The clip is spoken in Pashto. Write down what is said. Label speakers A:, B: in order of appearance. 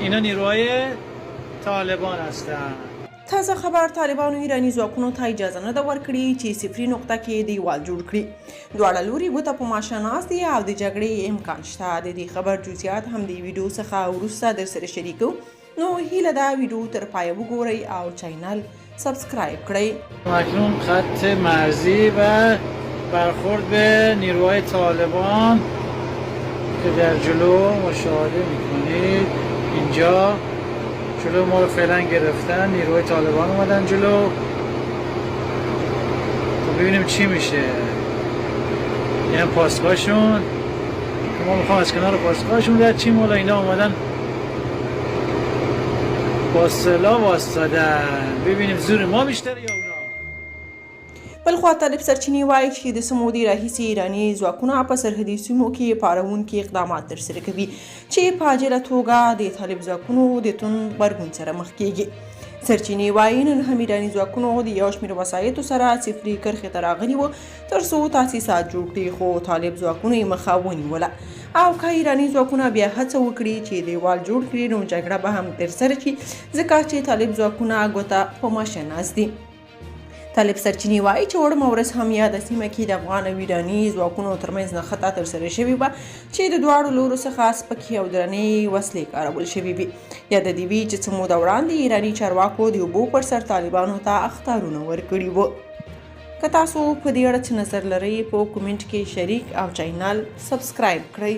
A: اینا نیروهای طالبان هستند.
B: تازه خبر طالبانو ایرانی ځواکونو ته اجازه نه ده ورکړې چې صفري نقطه کې دیوال جوړ کړي. دواړه لوري ګوته په ماشه ناست دي او د جګړې امکان شته. د دې خبر جزئیات هم د ویډیو څخه وروسته درسره شریکو. نو هیله ده ویډیو تر پایه وګورئ او چینل سابسکرایب کړئ.
A: اکنون خط مرزی و برخورد به نیروهای طالبان که در جلو مشاهده میکنید. اینجا جلو ما رو فعلا گرفتن، نیروهای طالبان اومدن جلو. خب ببینیم چی میشه. این هم پاسگاهشون که ما میخوام از کنار پاسگاهشون رد چیم. حالا اینا اومدن با سلاح واسطادن. ببینیم زور ما بیشتره یا اونا.
B: بلخوا طالب سرچینې وایي چې د څه مودې راهیسې ایراني ځواکونه په سرحدي سیمو کې پاروونکي اقدامات ترسره کوي چې په عاجله توګه د طالب ځواکونو د توند غبرګون سره مخ کیږي. سرچینې وایي نن هم ایراني ځواکونو د یو شمېر وسایطو سره صفري کرښې ته راغلي وو تر څو تاسیسات جوړ کړي، خو طالب ځواکونو یې مخه ونیوله. او که ایراني ځواکونه بیا هڅه وکړي چې دیوال جوړ کړي نو جګړه به هم ترسره شي، ځکه چې طالب ځواکونه ګوته په ماشه ناست دي. طالب سرچینې وایي چې وړمه ورځ هم یاده سیمه کې د افغان او ایراني ځواکونو ترمنځ نښته ترسره شوې وه چې د دواړو لورو څخه سپکې او درنې وسلې کارول شوې وي. یاده دې وي چې څه موده وړاندې ایراني چارواکو د اوبو پر سر طالبانو ته اخطارونه ورکړي وو. که تاسو په دې اړه څه نظر لرئ په کومنټ کې شریک او چینل سبسکرایب کړئ.